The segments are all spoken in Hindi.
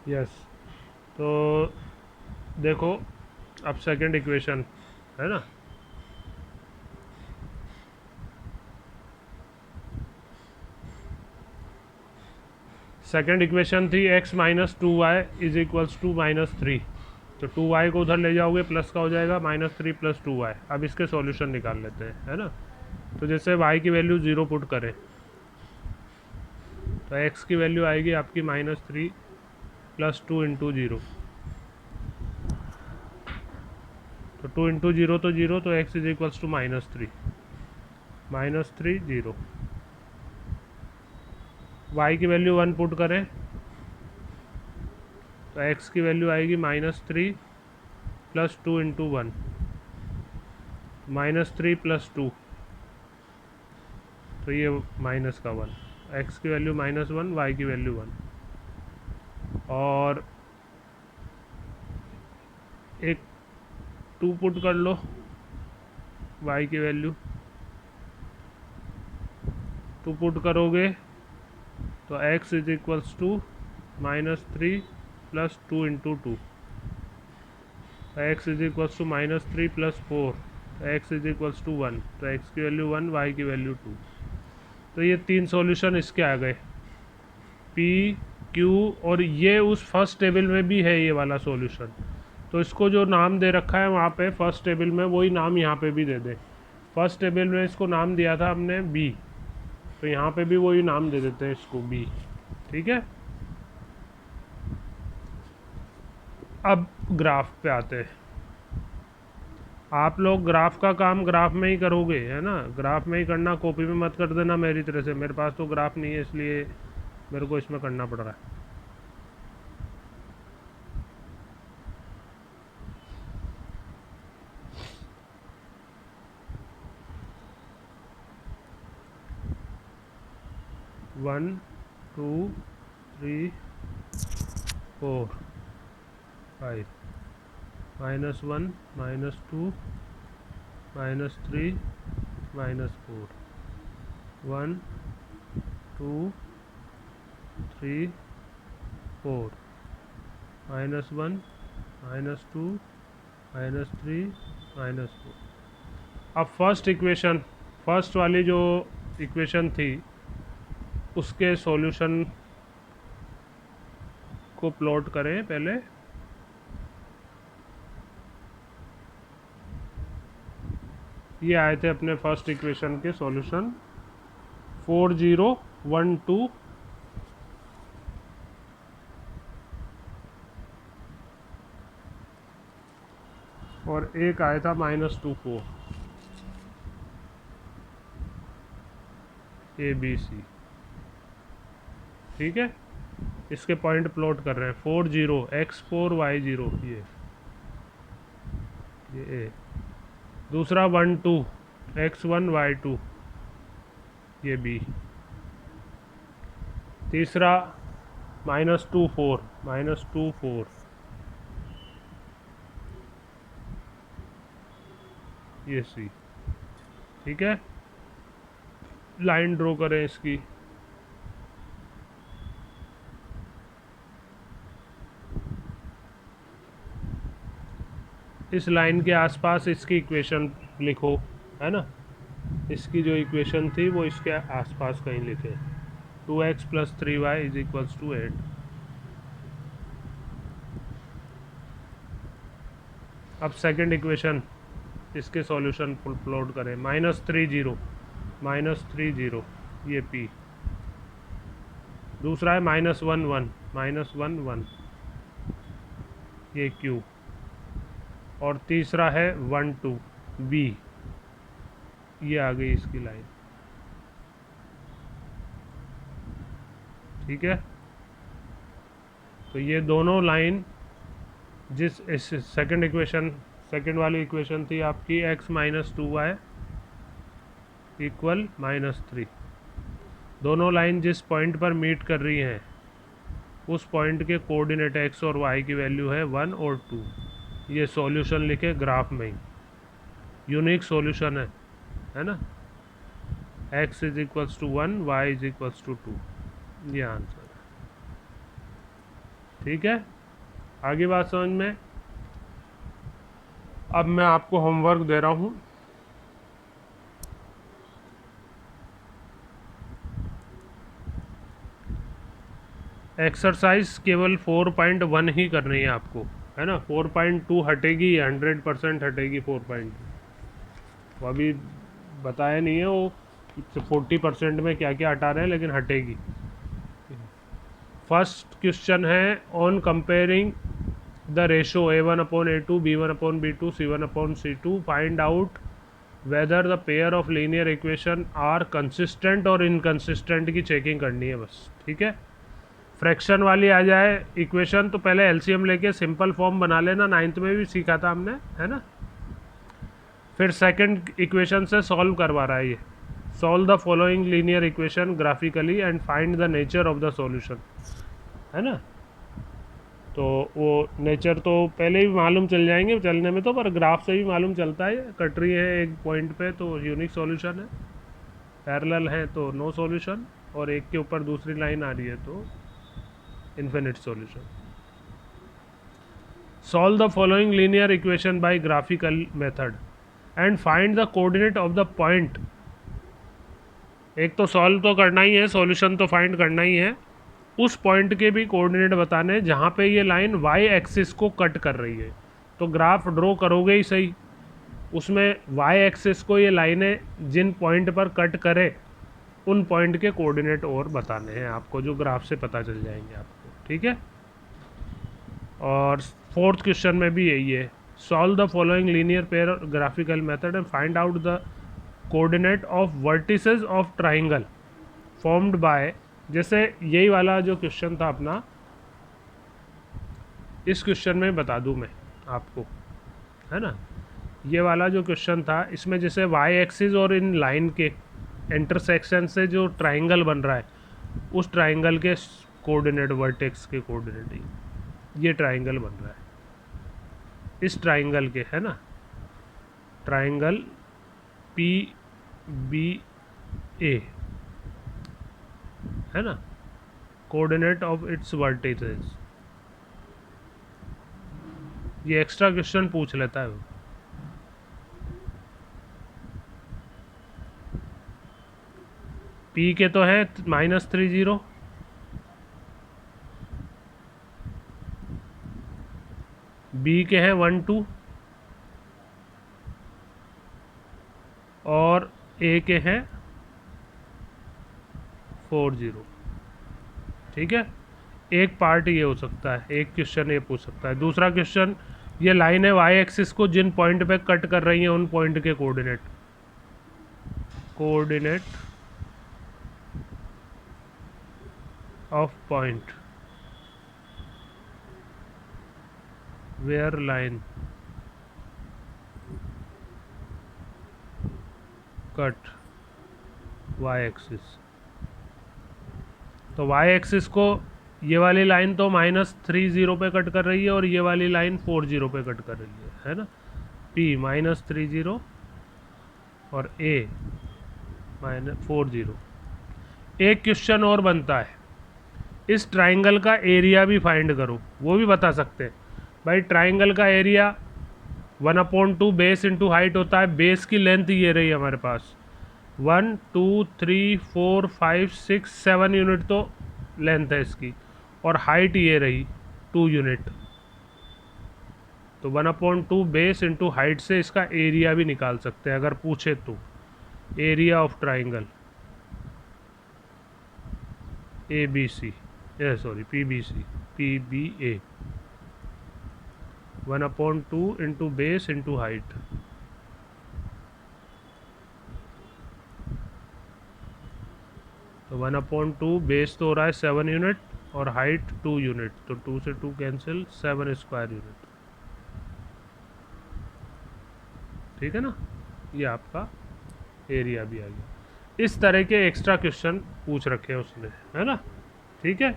यस। तो देखो, अब सेकंड इक्वेशन है ना, सेकंड इक्वेशन थी x minus two Y is equals to minus three. तो टू वाई को उधर ले जाओगे प्लस का हो जाएगा minus three plus two Y. अब इसके सॉल्यूशन निकाल लेते हैं, है ना। तो जैसे y की वैल्यू ज़ीरो पुट करें तो x की वैल्यू आएगी आपकी minus three plus two into zero. तो टू इंटू ज़ीरो तो ज़ीरो, तो x is equals to minus three zero. y की वैल्यू वन पुट करें तो x की वैल्यू आएगी minus three plus two into one, minus three plus two, तो ये माइनस का वन। x की वैल्यू माइनस वन, वाई की वैल्यू वन। और एक टू पुट कर लो y की वैल्यू, टू पुट करोगे तो x is equals to minus three plus two into two, x is equals to minus three plus four, तो x is equals to one, तो एक्स की वैल्यू वन, वाई की वैल्यू टू। तो ये तीन सॉल्यूशन इसके आ गए, पी क्यू, और ये उस फर्स्ट टेबल में भी है ये वाला सॉल्यूशन। तो इसको जो नाम दे रखा है वहाँ पे फर्स्ट टेबल में, वही नाम यहाँ पे भी दे दें। फर्स्ट टेबल में इसको नाम दिया था हमने बी, तो यहाँ पे भी वही नाम दे देते हैं इसको बी। ठीक है, अब ग्राफ पे आते हैं। आप लोग ग्राफ का काम ग्राफ में ही करोगे, है ना, ग्राफ में ही करना, कॉपी में मत कर देना मेरी तरह से। मेरे पास तो ग्राफ नहीं है इसलिए मेरे को इसमें करना पड़ रहा है। One two three four five, minus one minus two minus three minus four, one two three four, minus one minus two minus three minus four. अब फर्स्ट इक्वेशन, फर्स्ट वाली जो इक्वेशन थी उसके सॉल्यूशन को प्लॉट करें पहले। ये आए थे अपने फर्स्ट इक्वेशन के solution, four zero one two और एक आया था minus two four, A B C. ठीक है, इसके पॉइंट प्लॉट कर रहे हैं, four zero X four Y zero, ये ए। दूसरा one two X one Y two, ये बी। तीसरा माइनस टू फोर, ये सी। ठीक है, लाइन ड्रॉ करें इसकी। इस लाइन के आसपास इसकी इक्वेशन लिखो, है ना। इसकी जो इक्वेशन थी वो इसके आसपास कहीं लिखे, two X plus three Y is equals to eight. अब सेकंड इक्वेशन, इसके सॉल्यूशन प्लॉट करें, माइनस थ्री जीरो, ये पी। दूसरा है माइनस वन वन, ये क्यू। और तीसरा है वन टू, बी। ये आ गई इसकी लाइन। ठीक है, तो ये दोनों लाइन जिस इस सेकंड इक्वेशन, सेकंड वाली इक्वेशन थी आपकी x minus two Y equal minus three, दोनों लाइन जिस पॉइंट पर मीट कर रही हैं उस पॉइंट के कोऑर्डिनेट x और y की वैल्यू है वन और टू। ये सॉल्यूशन लिखे ग्राफ में ही, यूनिक सॉल्यूशन है ना। x is equals to one, Y is equals to two, ये आंसर है। ठीक है, आगे बात समझ में। अब मैं आपको होमवर्क दे रहा हूँ। एक्सरसाइज केवल 4.1 ही करनी है आपको, है ना। 4.2 हटेगी, 100% हटेगी 4.2। वो अभी बताया नहीं है वो 40% में क्या क्या हटा रहे हैं, लेकिन हटेगी। फर्स्ट क्वेश्चन है on comparing the ratio A1/A2, B1/B2, C1/C2, find out whether the pair of linear equation are consistent और इनकंसिस्टेंट की चेकिंग करनी है बस, ठीक है। फ्रैक्शन वाली आ जाए इक्वेशन तो पहले एलसीएम लेके सिंपल फॉर्म बना लेना, 9th में भी सीखा था हमने, है ना। फिर सेकंड इक्वेशन से सॉल्व करवा रहा है ये। Solve the following linear equation graphically and find the nature of the solution, है ना। तो वो नेचर तो पहले ही मालूम चल जाएंगे चलने में तो, पर ग्राफ से भी मालूम चलता है। कट रही है एक पॉइंट पे तो यूनिक सॉल्यूशन है, पैरेलल है तो नो सॉल्यूशन, और एक के ऊपर दूसरी लाइन आ रही है तो infinite solution. Solve the following linear equation by graphical method and find the coordinate of the point. एक तो सॉल्व तो करना ही है, सॉल्यूशन तो फाइंड करना ही है, उस पॉइंट के भी कोऑर्डिनेट बताने जहाँ पे ये लाइन वाई एक्सिस को कट कर रही है। तो ग्राफ ड्रॉ करोगे ही सही, उसमें वाई एक्सिस को ये लाइनें जिन पॉइंट पर कट करे उन पॉइंट के कोऑर्डिनेट और बताने हैं आपको, जो ग्राफ से पता चल जाएंगे आपको, ठीक है। और फोर्थ क्वेश्चन में भी यही है, solve the following linear pair graphical method and find out the coordinate of vertices of triangle formed bye. जैसे यही वाला जो क्वेश्चन था अपना, इस क्वेश्चन में बता दूं मैं आपको, है ना। ये वाला जो क्वेश्चन था इसमें जैसे वाई एक्सिस और इन लाइन के इंटरसेक्शन से जो ट्राइंगल बन रहा है, उस ट्राइंगल के कोऑर्डिनेट, वर्टेक्स के कोऑर्डिनेट, ये ट्राइंगल बन रहा है इस ट्राइंगल के, है ना। ट्राइंगल PBA, है ना। कोऑर्डिनेट ऑफ इट्स वर्टिसेस, ये एक्स्ट्रा क्वेश्चन पूछ लेता है वो। P के तो है -30, B के हैं 1 2, और A के हैं 4 0, ठीक है। एक पार्ट ये हो सकता है, एक क्वेश्चन ये पूछ सकता है। दूसरा क्वेश्चन, ये लाइन है वाई एक्सिस को जिन पॉइंट पे कट कर रही है उन पॉइंट के coordinate of point where line cut Y axis. तो वाई एक्सिस को ये वाली लाइन तो -30 पे कट कर रही है और ये वाली लाइन 40 पे कट कर रही है ना। P -30 और A -40। एक क्वेश्चन और बनता है, इस ट्राइंगल का एरिया भी फाइंड करो, वो भी बता सकते हैं भाई। ट्राइंगल का एरिया 1/2 बेस इंटू हाइट होता है। बेस की लेंथ ये रही हमारे पास 1 2 3 4 5 6 7 यूनिट तो लेंथ है इसकी, और हाइट ये रही 2 यूनिट। तो 1/2 बेस इंटू हाइट से इसका एरिया भी निकाल सकते हैं अगर पूछे तो। Area of triangle ABC, sorry PBA 1/2 into base into height. तो 1/2 बेस तो हो रहा है 7 यूनिट और हाइट 2 यूनिट, तो 2 से 2 कैंसिल, 7 स्क्वायर यूनिट, ठीक है ना। ये आपका एरिया भी आ गया। इस तरह के एक्स्ट्रा क्वेश्चन पूछ रखे हैं उसने, है ना, ठीक है।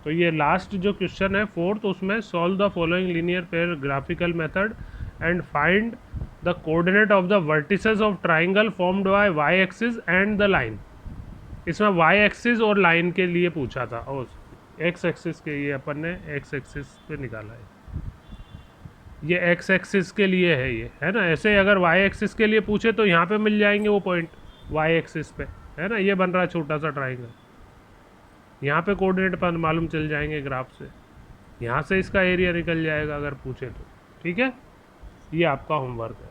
तो ये लास्ट जो क्वेश्चन है फोर्थ, उसमें solve the following linear pair graphical method and find the coordinate of the vertices of triangle formed by Y axis and the line. इसमें वाई एक्सिस और लाइन के लिए पूछा था, और एक्स एक्सिस के, ये अपन ने एक्स एक्सिस पे निकाला है, ये एक्स एक्सिस के लिए है ये, है ना। ऐसे अगर वाई एक्सिस के लिए पूछे तो यहाँ पे मिल जाएंगे वो पॉइंट वाई एक्सिस पे, है ना। ये बन रहा है छोटा सा ट्राइंगल, यहाँ पे कोऑर्डिनेट पर मालूम चल जाएंगे ग्राफ से, यहाँ से इसका एरिया निकल जाएगा अगर पूछे तो। ठीक है, ये आपका होमवर्क है।